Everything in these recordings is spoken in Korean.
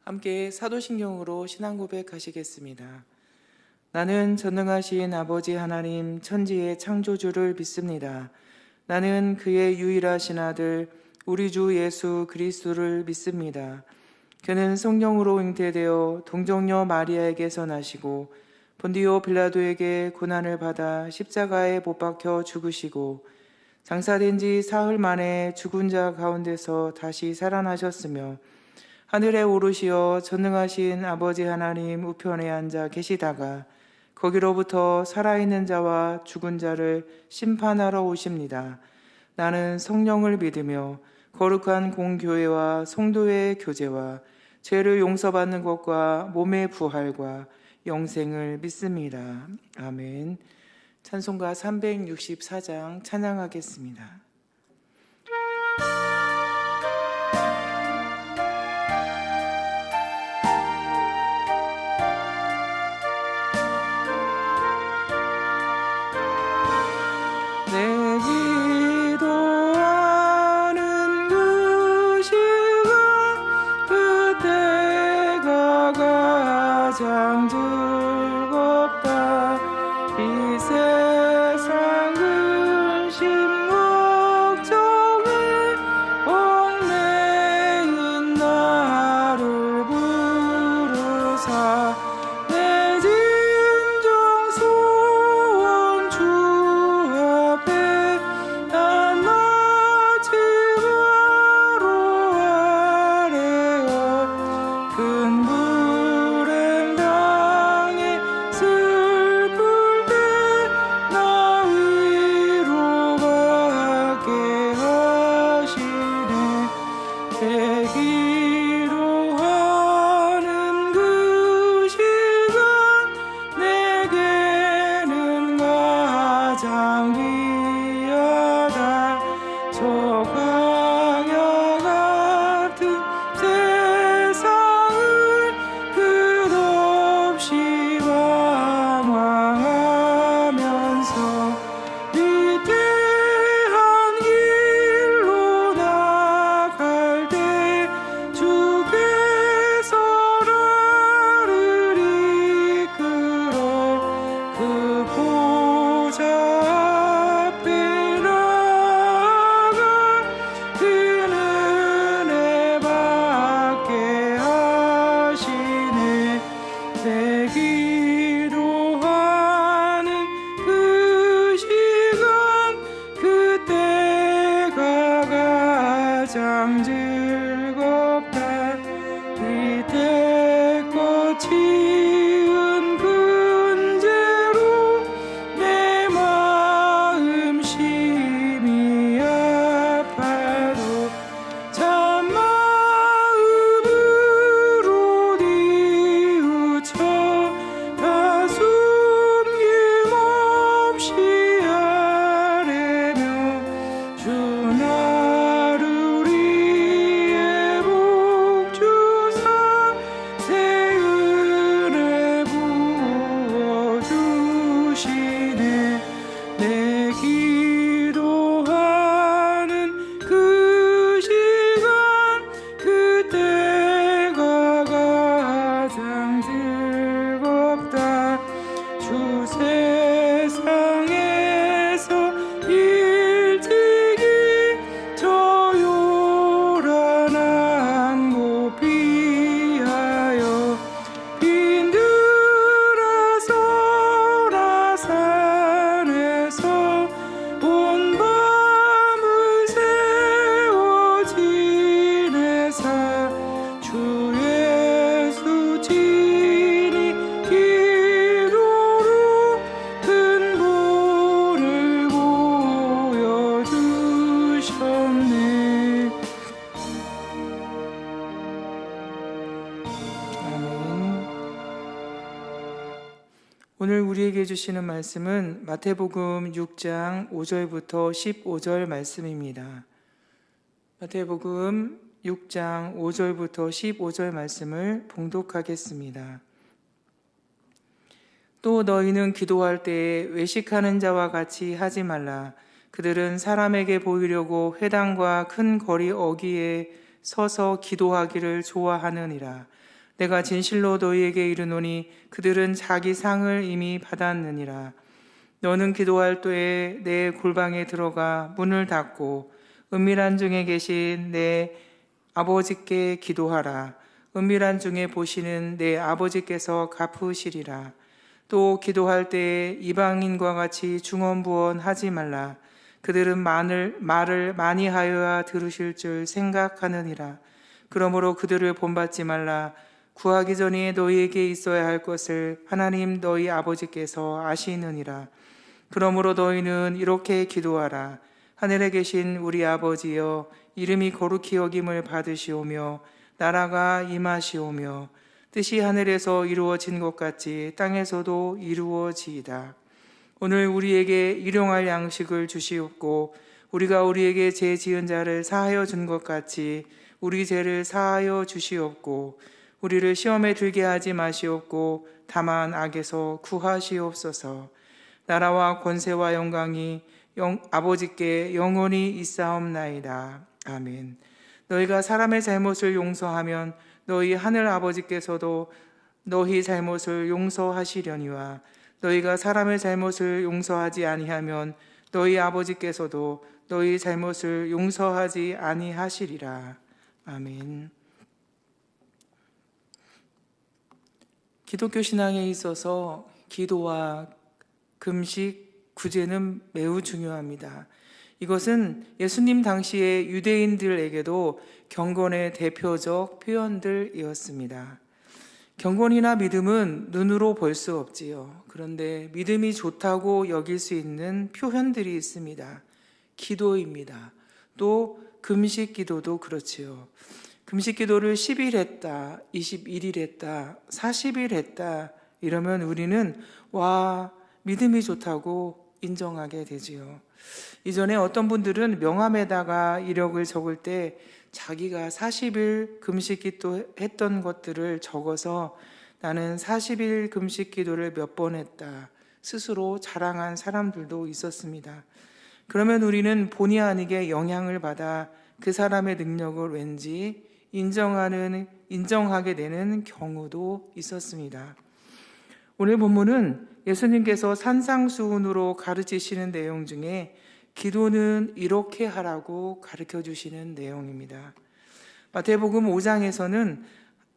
함께 사도신경으로 신앙 고백하시겠습니다. 나는 전능하신 아버지 하나님 천지의 창조주를 믿습니다. 나는 그의 유일하신 아들 우리 주 예수 그리스도를 믿습니다. 그는 성령으로 잉태되어 동정녀 마리아에게서 나시고 본디오 빌라도에게 고난을 받아 십자가에 못 박혀 죽으시고 장사된 지 사흘 만에 죽은 자 가운데서 다시 살아나셨으며 하늘에 오르시어 전능하신 아버지 하나님 우편에 앉아 계시다가 거기로부터 살아있는 자와 죽은 자를 심판하러 오십니다. 나는 성령을 믿으며 거룩한 공교회와 성도의 교제와 죄를 용서받는 것과 몸의 부활과 영생을 믿습니다. 아멘. 찬송가 364장 찬양하겠습니다. 가장 즐겁다. 이 세상 근심 걱정에 얽매인 나를 부르사 내 진정 소원 주 앞에 난 마치 바로 아래와 큰 즐겁다. 이때껏 지은 근제로 내 마음 심히 아파도 참 마음으로 뉘우쳐 다 숨김없이 아뢰며 주 나를 오늘 우리에게 주시는 말씀은 마태복음 6장 5절부터 15절 말씀입니다. 마태복음 6장 5절부터 15절 말씀을 봉독하겠습니다. 또 너희는 기도할 때에 외식하는 자와 같이 하지 말라. 그들은 사람에게 보이려고 회당과 큰 거리 어귀에 서서 기도하기를 좋아하느니라. 내가 진실로 너희에게 이르노니 그들은 자기 상을 이미 받았느니라. 너는 기도할 때에 내 골방에 들어가 문을 닫고 은밀한 중에 계신 내 아버지께 기도하라. 은밀한 중에 보시는 내 아버지께서 갚으시리라. 또 기도할 때에 이방인과 같이 중언부언하지 말라. 그들은 말을 많이 하여야 들으실 줄 생각하느니라. 그러므로 그들을 본받지 말라. 구하기 전에 너희에게 있어야 할 것을 하나님 너희 아버지께서 아시느니라. 그러므로 너희는 이렇게 기도하라. 하늘에 계신 우리 아버지여, 이름이 거룩히 여김을 받으시오며 나라가 임하시오며 뜻이 하늘에서 이루어진 것 같이 땅에서도 이루어지이다. 오늘 우리에게 일용할 양식을 주시옵고 우리가 우리에게 죄 지은 자를 사하여 준 것 같이 우리 죄를 사하여 주시옵고 우리를 시험에 들게 하지 마시옵고 다만 악에서 구하시옵소서. 나라와 권세와 영광이 아버지께 영원히 있사옵나이다. 아멘. 너희가 사람의 잘못을 용서하면 너희 하늘 아버지께서도 너희 잘못을 용서하시려니와 너희가 사람의 잘못을 용서하지 아니하면 너희 아버지께서도 너희 잘못을 용서하지 아니하시리라. 아멘. 기독교 신앙에 있어서 기도와 금식, 구제는 매우 중요합니다. 이것은 예수님 당시의 유대인들에게도 경건의 대표적 표현들이었습니다. 경건이나 믿음은 눈으로 볼 수 없지요. 그런데 믿음이 좋다고 여길 수 있는 표현들이 있습니다. 기도입니다. 또 금식 기도도 그렇지요. 금식 기도를 10일 했다, 21일 했다, 40일 했다 이러면 우리는 믿음이 좋다고 인정하게 되지요. 이전에 어떤 분들은 명함에다가 이력을 적을 때 자기가 40일 금식 기도 했던 것들을 적어서 나는 40일 금식 기도를 몇 번 했다 스스로 자랑한 사람들도 있었습니다. 그러면 우리는 본의 아니게 영향을 받아 그 사람의 능력을 왠지 인정하게 되는 경우도 있었습니다. 오늘 본문은 예수님께서 산상수훈으로 가르치시는 내용 중에 기도는 이렇게 하라고 가르쳐 주시는 내용입니다. 마태복음 5장에서는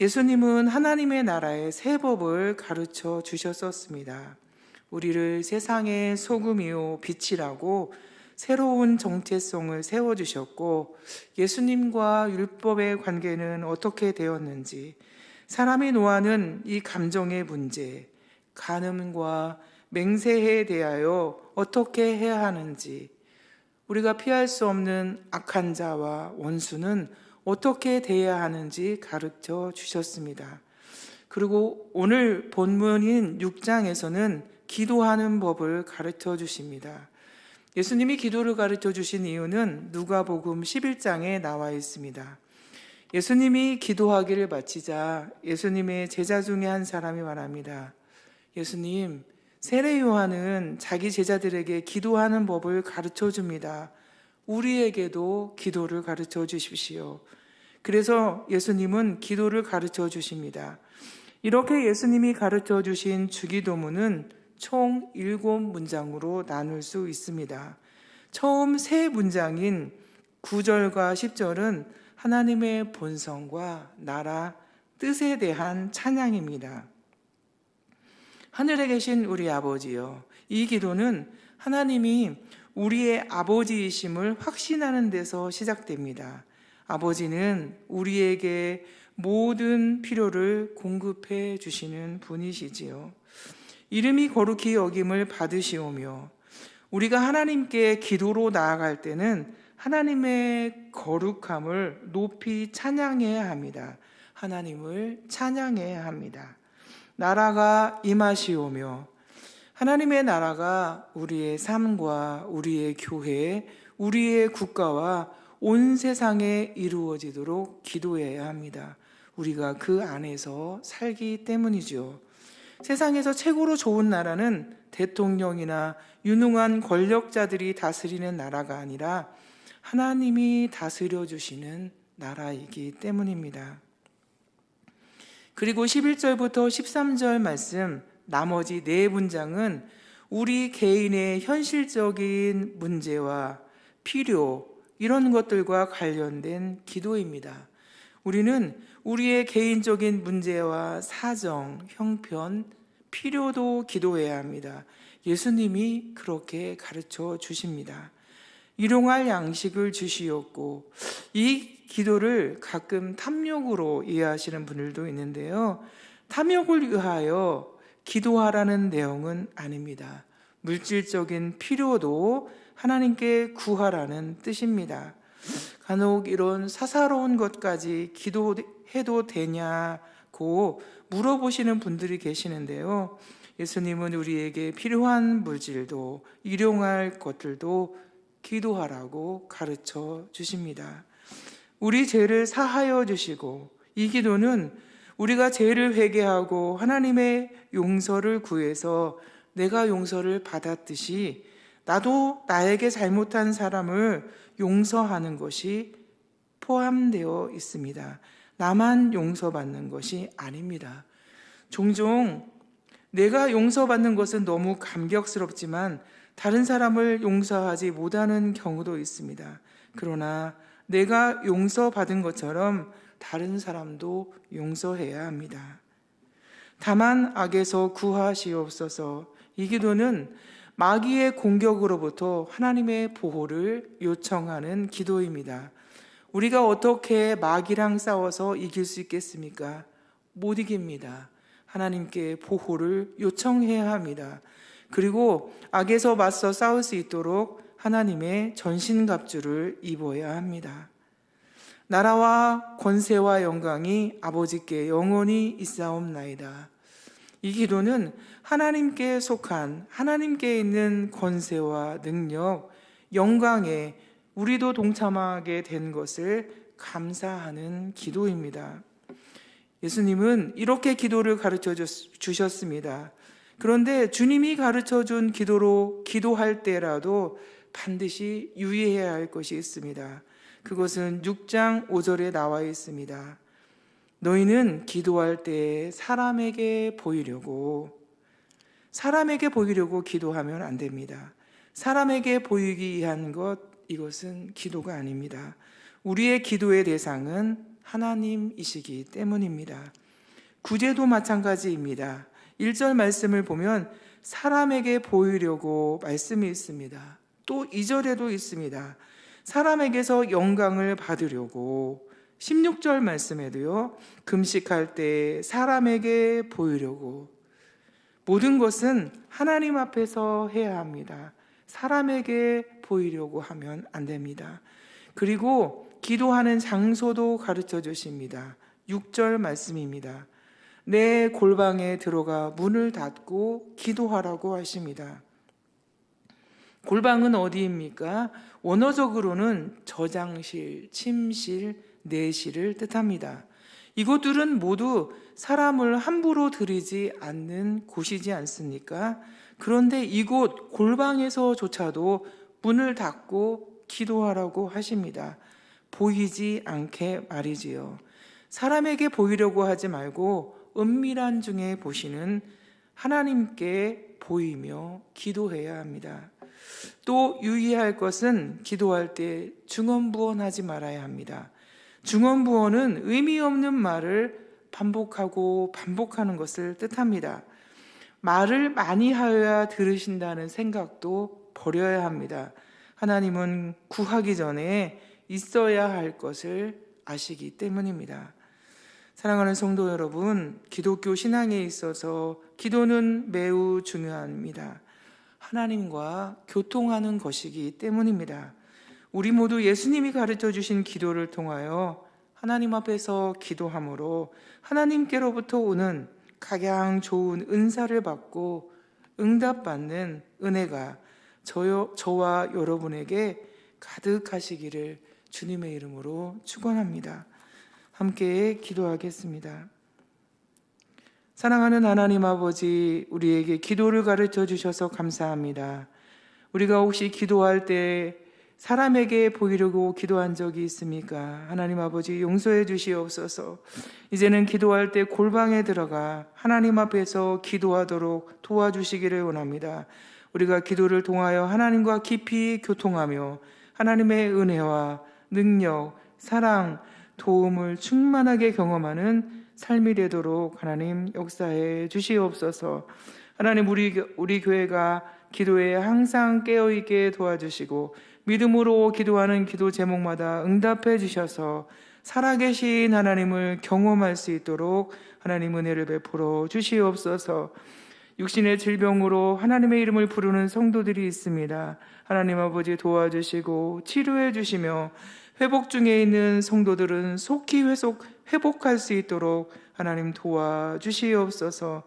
예수님은 하나님의 나라의 새 법을 가르쳐 주셨었습니다. 우리를 세상의 소금이요 빛이라고 새로운 정체성을 세워주셨고 예수님과 율법의 관계는 어떻게 되었는지, 사람이 노하는 이 감정의 문제, 간음과 맹세에 대하여 어떻게 해야 하는지, 우리가 피할 수 없는 악한 자와 원수는 어떻게 대해야 하는지 가르쳐 주셨습니다. 그리고 오늘 본문인 6장에서는 기도하는 법을 가르쳐 주십니다. 예수님이 기도를 가르쳐 주신 이유는 누가복음 11장에 나와 있습니다. 예수님이 기도하기를 마치자 예수님의 제자 중에 한 사람이 말합니다. 예수님, 세례 요한은 자기 제자들에게 기도하는 법을 가르쳐 줍니다. 우리에게도 기도를 가르쳐 주십시오. 그래서 예수님은 기도를 가르쳐 주십니다. 이렇게 예수님이 가르쳐 주신 주기도문은 총 7문장으로 나눌 수 있습니다. 처음 3문장인 9절과 10절은 하나님의 본성과 나라, 뜻에 대한 찬양입니다. 하늘에 계신 우리 아버지요. 이 기도는 하나님이 우리의 아버지이심을 확신하는 데서 시작됩니다. 아버지는 우리에게 모든 필요를 공급해 주시는 분이시지요. 이름이 거룩히 여김을 받으시오며, 우리가 하나님께 기도로 나아갈 때는 하나님의 거룩함을 높이 찬양해야 합니다. 하나님을 찬양해야 합니다. 나라가 임하시오며, 하나님의 나라가 우리의 삶과 우리의 교회, 우리의 국가와 온 세상에 이루어지도록 기도해야 합니다. 우리가 그 안에서 살기 때문이죠. 세상에서 최고로 좋은 나라는 대통령이나 유능한 권력자들이 다스리는 나라가 아니라 하나님이 다스려 주시는 나라이기 때문입니다. 그리고 11절부터 13절 말씀 나머지 네 문장은 우리 개인의 현실적인 문제와 필요 이런 것들과 관련된 기도입니다. 우리는 우리의 개인적인 문제와 사정, 형편, 필요도 기도해야 합니다. 예수님이 그렇게 가르쳐 주십니다. 일용할 양식을 주시었고, 이 기도를 가끔 탐욕으로 이해하시는 분들도 있는데요. 탐욕을 위하여 기도하라는 내용은 아닙니다. 물질적인 필요도 하나님께 구하라는 뜻입니다. 간혹 이런 사사로운 것까지 기도해도 되냐고 물어보시는 분들이 계시는데요. 예수님은 우리에게 필요한 물질도 일용할 것들도 기도하라고 가르쳐 주십니다. 우리 죄를 사하여 주시고, 이 기도는 우리가 죄를 회개하고 하나님의 용서를 구해서 내가 용서를 받았듯이 나도 나에게 잘못한 사람을 용서하는 것이 포함되어 있습니다. 나만 용서받는 것이 아닙니다. 종종 내가 용서받는 것은 너무 감격스럽지만 다른 사람을 용서하지 못하는 경우도 있습니다. 그러나 내가 용서받은 것처럼 다른 사람도 용서해야 합니다. 다만 악에서 구하시옵소서. 이 기도는 마귀의 공격으로부터 하나님의 보호를 요청하는 기도입니다. 우리가 어떻게 마귀랑 싸워서 이길 수 있겠습니까? 못 이깁니다. 하나님께 보호를 요청해야 합니다. 그리고 악에서 맞서 싸울 수 있도록 하나님의 전신갑주를 입어야 합니다. 나라와 권세와 영광이 아버지께 영원히 있사옵나이다. 이 기도는 하나님께 속한, 하나님께 있는 권세와 능력, 영광에 우리도 동참하게 된 것을 감사하는 기도입니다. 예수님은 이렇게 기도를 가르쳐 주셨습니다. 그런데 주님이 가르쳐 준 기도로 기도할 때라도 반드시 유의해야 할 것이 있습니다. 그것은 6장 5절에 나와 있습니다. 너희는 기도할 때 사람에게 보이려고 기도하면 안 됩니다. 사람에게 보이기 위한 것, 이것은 기도가 아닙니다. 우리의 기도의 대상은 하나님이시기 때문입니다. 구제도 마찬가지입니다. 1절 말씀을 보면 사람에게 보이려고 말씀이 있습니다. 또 2절에도 있습니다. 사람에게서 영광을 받으려고. 16절 말씀에도요, 금식할 때 사람에게 보이려고. 모든 것은 하나님 앞에서 해야 합니다. 사람에게 보이려고 하면 안 됩니다. 그리고 기도하는 장소도 가르쳐 주십니다. 6절 말씀입니다. 내 골방에 들어가 문을 닫고 기도하라고 하십니다. 골방은 어디입니까? 원어적으로는 저장실, 침실, 내실을 뜻합니다. 이곳들은 모두 사람을 함부로 들이지 않는 곳이지 않습니까? 그런데 이곳 골방에서조차도 문을 닫고 기도하라고 하십니다. 보이지 않게 말이지요. 사람에게 보이려고 하지 말고 은밀한 중에 보시는 하나님께 보이며 기도해야 합니다. 또 유의할 것은 기도할 때 중언부언하지 말아야 합니다. 중언부언은 의미 없는 말을 반복하는 것을 뜻합니다. 말을 많이 하여야 들으신다는 생각도 버려야 합니다. 하나님은 구하기 전에 있어야 할 것을 아시기 때문입니다. 사랑하는 성도 여러분, 기독교 신앙에 있어서 기도는 매우 중요합니다. 하나님과 교통하는 것이기 때문입니다. 우리 모두 예수님이 가르쳐 주신 기도를 통하여 하나님 앞에서 기도함으로 하나님께로부터 오는 가장 좋은 은사를 받고 응답받는 은혜가 저와 여러분에게 가득하시기를 주님의 이름으로 축원합니다. 함께 기도하겠습니다. 사랑하는 하나님 아버지, 우리에게 기도를 가르쳐 주셔서 감사합니다. 우리가 혹시 기도할 때 사람에게 보이려고 기도한 적이 있습니까? 하나님 아버지 용서해 주시옵소서. 이제는 기도할 때 골방에 들어가 하나님 앞에서 기도하도록 도와주시기를 원합니다. 우리가 기도를 통하여 하나님과 깊이 교통하며 하나님의 은혜와 능력, 사랑, 도움을 충만하게 경험하는 삶이 되도록 하나님 역사해 주시옵소서. 하나님, 우리 교회가 기도에 항상 깨어있게 도와주시고 믿음으로 기도하는 기도 제목마다 응답해 주셔서 살아계신 하나님을 경험할 수 있도록 하나님 은혜를 베풀어 주시옵소서. 육신의 질병으로 하나님의 이름을 부르는 성도들이 있습니다. 하나님 아버지 도와주시고 치료해 주시며 회복 중에 있는 성도들은 속히 회복할 수 있도록 하나님 도와주시옵소서.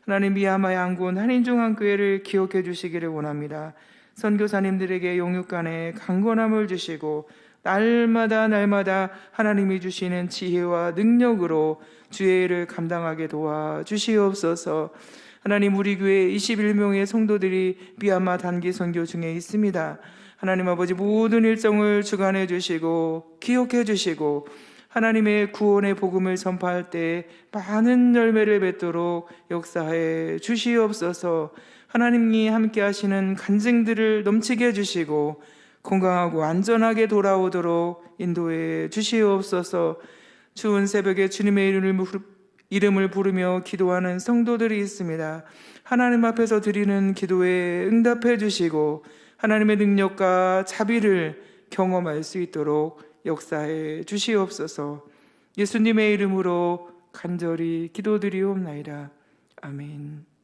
하나님, 미야마 양군 한인중앙교회를 기억해 주시기를 원합니다. 선교사님들에게 용육간에 강건함을 주시고 날마다 하나님이 주시는 지혜와 능력으로 주의 일을 감당하게 도와주시옵소서. 하나님, 우리 교회 21명의 성도들이 미얀마 단기 선교 중에 있습니다. 하나님 아버지, 모든 일정을 주관해 주시고 기억해 주시고 하나님의 구원의 복음을 전파할 때 많은 열매를 맺도록 역사해 주시옵소서. 하나님이 함께 하시는 간증들을 넘치게 해주시고 건강하고 안전하게 돌아오도록 인도해 주시옵소서. 추운 새벽에 주님의 이름을 부르며 기도하는 성도들이 있습니다. 하나님 앞에서 드리는 기도에 응답해 주시고 하나님의 능력과 자비를 경험할 수 있도록 역사해 주시옵소서. 예수님의 이름으로 간절히 기도드리옵나이다. 아멘.